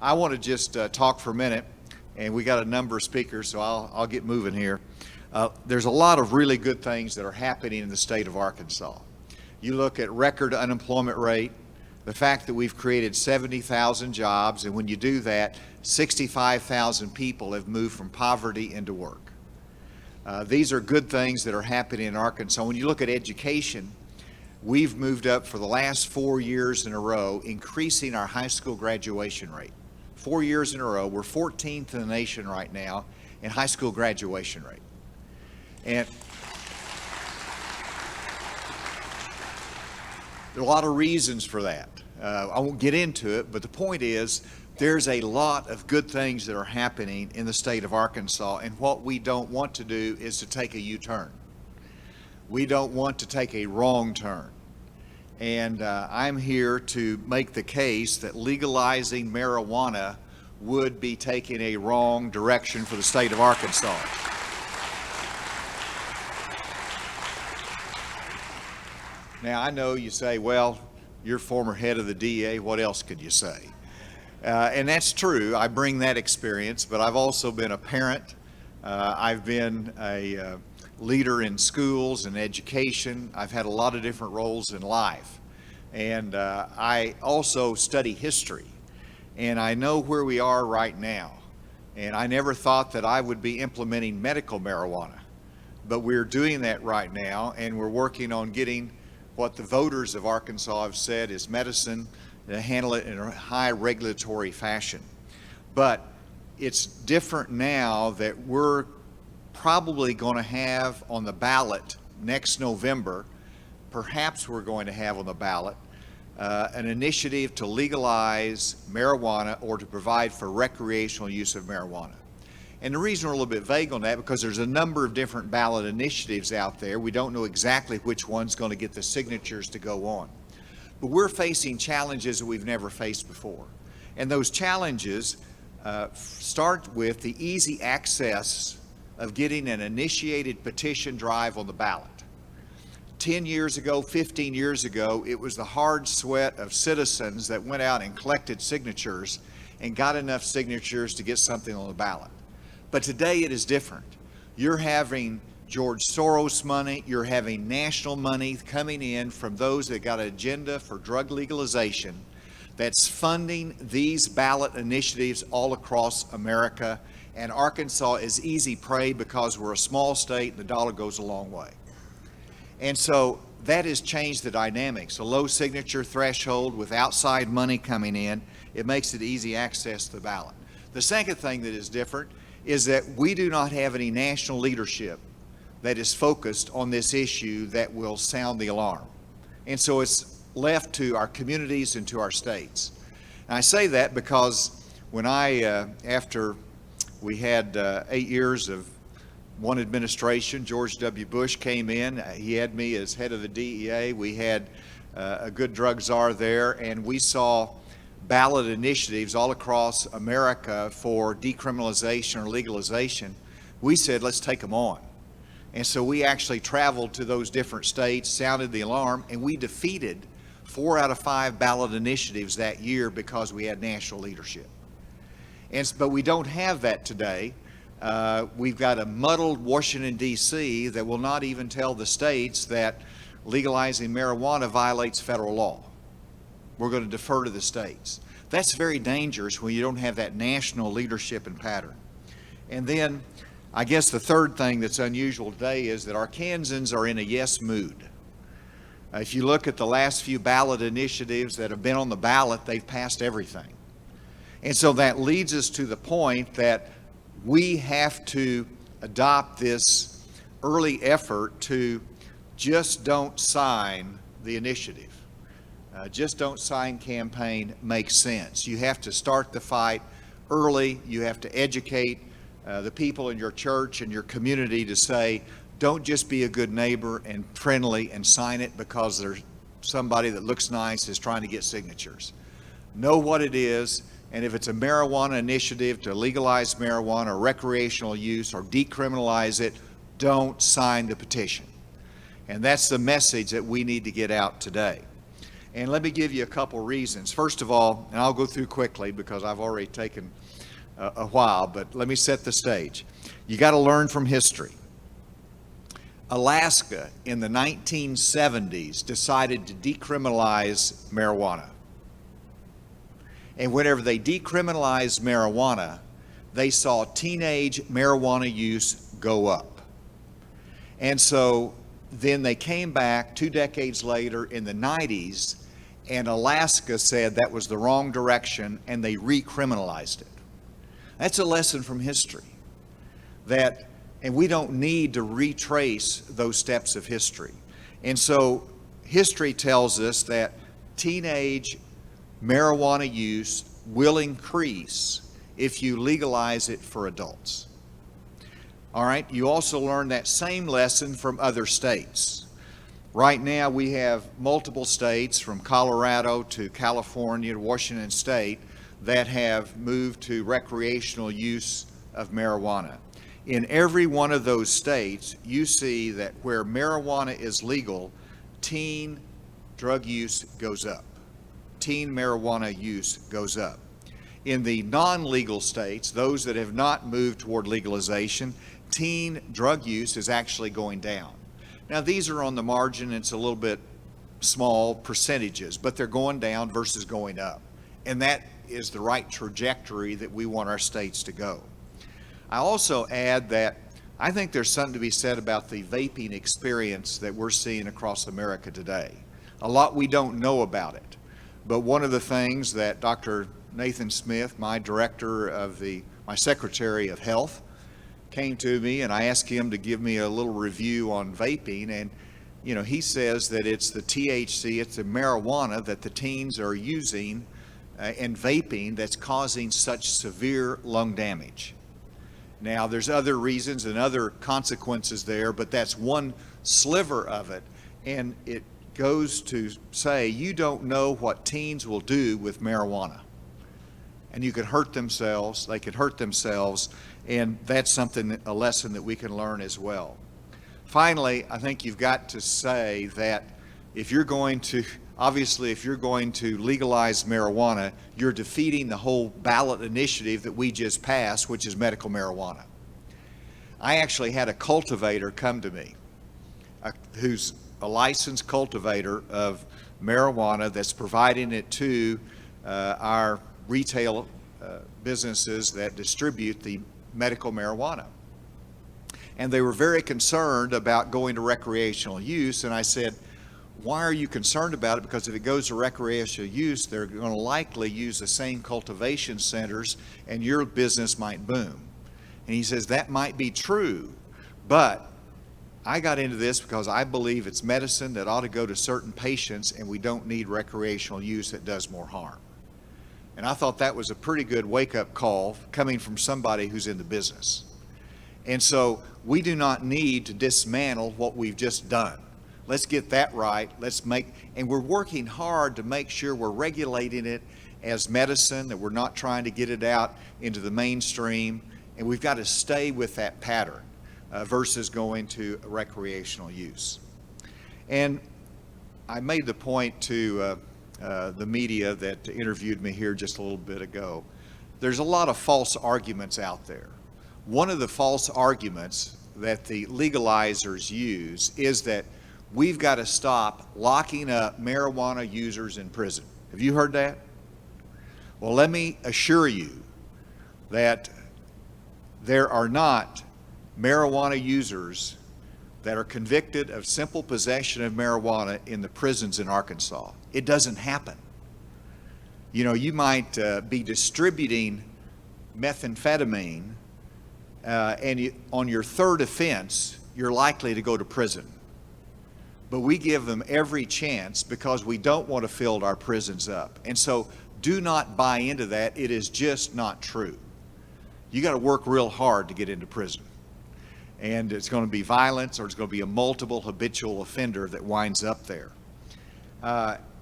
I want to just talk for a minute, and we got a number of speakers, so I'll get moving here. There's a lot of really good things that are happening in the state of Arkansas. You look at record unemployment rate, the fact that we've created 70,000 jobs, and when you do that, 65,000 people have moved from poverty into work. These are good things that are happening in Arkansas. When you look at education, we've moved up for the last 4 years in a row, increasing our high school graduation rate. 4 years in a row, we're 14th in the nation right now in high school graduation rate. And there are a lot of reasons for that. I won't get into it, but the point is there's a lot of good things that are happening in the state of Arkansas, and what we don't want to do is to take a U-turn. We don't want to take a wrong turn. And I'm here to make the case that legalizing marijuana would be taking a wrong direction for the state of Arkansas. Now, I know you say, well, you're former head of the DEA, what else could you say? And that's true. I bring that experience, but I've also been a parent. I've been a leader in schools and education. I've had a lot of different roles in life. And I also study history. And I know where we are right now. And I never thought that I would be implementing medical marijuana. But we're doing that right now, and we're working on getting what the voters of Arkansas have said is medicine, to handle it in a high regulatory fashion. But it's different now that we're probably going to have on the ballot next November, perhaps we're going to have on the ballot an initiative to legalize marijuana or to provide for recreational use of marijuana. And the reason we're a little bit vague on that, because there's a number of different ballot initiatives out there. We don't know exactly which one's going to get the signatures to go on. But we're facing challenges that we've never faced before. And those challenges start with the easy access of getting an initiated petition drive on the ballot. 10 years ago, 15 years ago, it was the hard sweat of citizens that went out and collected signatures and got enough signatures to get something on the ballot. But today it is different. You're having George Soros money, you're having national money coming in from those that got an agenda for drug legalization that's funding these ballot initiatives all across America. And Arkansas is easy prey because we're a small state and the dollar goes a long way. And so that has changed the dynamics. A low signature threshold with outside money coming in, it makes it easy access to the ballot. The second thing that is different is that we do not have any national leadership that is focused on this issue that will sound the alarm. And so it's left to our communities and to our states. And I say that because when after we had 8 years of one administration, George W. Bush came in, he had me as head of the DEA, we had a good drug czar there, and we saw ballot initiatives all across America for decriminalization or legalization. We said, let's take them on. And so we actually traveled to those different states, sounded the alarm, and we defeated 4 out of 5 ballot initiatives that year because we had national leadership. But we don't have that today. We've got a muddled Washington, D.C. that will not even tell the states that legalizing marijuana violates federal law. We're going to defer to the states. That's very dangerous when you don't have that national leadership and pattern. And then I guess the third thing that's unusual today is that Arkansans are in a yes mood. If you look at the last few ballot initiatives that have been on the ballot, they've passed everything. And so that leads us to the point that we have to adopt this early effort to just don't sign the initiative. Just don't sign campaign makes sense. You have to start the fight early. You have to educate the people in your church and your community to say, don't just be a good neighbor and friendly and sign it because there's somebody that looks nice is trying to get signatures. Know what it is, and if it's a marijuana initiative to legalize marijuana or recreational use or decriminalize it, don't sign the petition. And that's the message that we need to get out today. And let me give you a couple reasons. First of all, and I'll go through quickly because I've already taken a while, but let me set the stage. You got to learn from history. Alaska in the 1970s decided to decriminalize marijuana. And whenever they decriminalized marijuana, they saw teenage marijuana use go up. And so then they came back 2 decades later in the 90s, and Alaska said that was the wrong direction, and they recriminalized it. That's a lesson from history. And we don't need to retrace those steps of history. And so history tells us that teenage marijuana use will increase if you legalize it for adults. All right, you also learn that same lesson from other states. Right now we have multiple states from Colorado to California to Washington State that have moved to recreational use of marijuana. In every one of those states, you see that where marijuana is legal, teen drug use goes up. Teen marijuana use goes up. In the non-legal states, those that have not moved toward legalization, teen drug use is actually going down. Now, these are on the margin, it's a little bit small percentages, but they're going down versus going up. And that is the right trajectory that we want our states to go. I also add that I think there's something to be said about the vaping experience that we're seeing across America today. A lot we don't know about it. But one of the things that Dr. Nathan Smith, my Secretary of Health, came to me, and I asked him to give me a little review on vaping, and he says that it's the THC, it's the marijuana that the teens are using and vaping that's causing such severe lung damage. Now, there's other reasons and other consequences there, but that's one sliver of it, and it goes to say you don't know what teens will do with marijuana. And you could hurt themselves, they could hurt themselves, and that's a lesson that we can learn as well. Finally, I think you've got to say that if you're going to legalize marijuana, you're defeating the whole ballot initiative that we just passed, which is medical marijuana. I actually had a cultivator come to me, who's a licensed cultivator of marijuana that's providing it to our retail businesses that distribute the medical marijuana. And they were very concerned about going to recreational use, and I said, why are you concerned about it? Because if it goes to recreational use, they're going to likely use the same cultivation centers and your business might boom. And he says, that might be true, but I got into this because I believe it's medicine that ought to go to certain patients, and we don't need recreational use that does more harm. And I thought that was a pretty good wake-up call coming from somebody who's in the business. And so we do not need to dismantle what we've just done. Let's get that right. And we're working hard to make sure we're regulating it as medicine, that we're not trying to get it out into the mainstream. And we've got to stay with that pattern versus going to recreational use. And I made the point to the media that interviewed me here just a little bit ago. There's a lot of false arguments out there. One of the false arguments that the legalizers use is that we've got to stop locking up marijuana users in prison. Have you heard that? Well, let me assure you that there are not marijuana users that are convicted of simple possession of marijuana in the prisons in Arkansas. It doesn't happen. You might be distributing methamphetamine, and on your third offense, you're likely to go to prison. But we give them every chance because we don't want to fill our prisons up. And so do not buy into that. It is just not true. You got to work real hard to get into prison. And it's going to be violence, or it's going to be a multiple habitual offender that winds up there.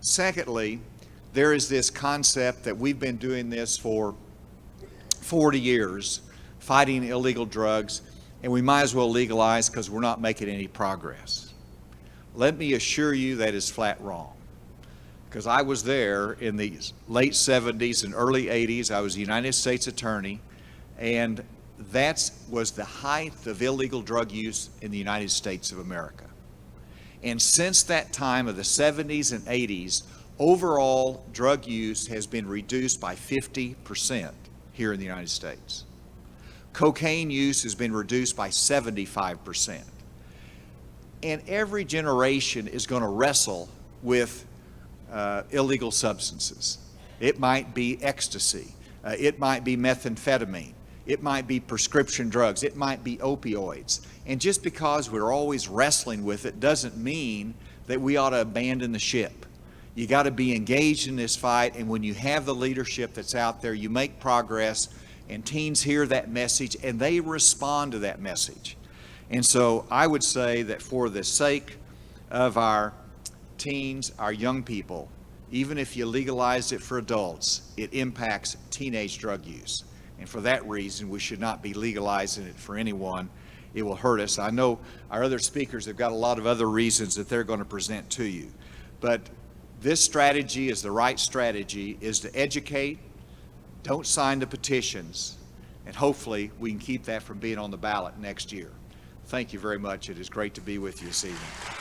Secondly, there is this concept that we've been doing this for 40 years, fighting illegal drugs, and we might as well legalize because we're not making any progress. Let me assure you that is flat wrong. because I was there in the late 70s and early 80s. I was a United States attorney, and that was the height of illegal drug use in the United States of America. And since that time of the 70s and 80s, overall drug use has been reduced by 50% here in the United States. Cocaine use has been reduced by 75%. And every generation is going to wrestle with illegal substances. It might be ecstasy. It might be methamphetamine. It might be prescription drugs. It might be opioids. And just because we're always wrestling with it doesn't mean that we ought to abandon the ship. You got to be engaged in this fight, and when you have the leadership that's out there, you make progress, and teens hear that message, and they respond to that message. And so I would say that for the sake of our teens, our young people, even if you legalize it for adults, it impacts teenage drug use. And for that reason, we should not be legalizing it for anyone. It will hurt us. I know our other speakers have got a lot of other reasons that they're going to present to you. But this strategy is the right strategy, is to educate, don't sign the petitions, and hopefully we can keep that from being on the ballot next year. Thank you very much. It is great to be with you this evening.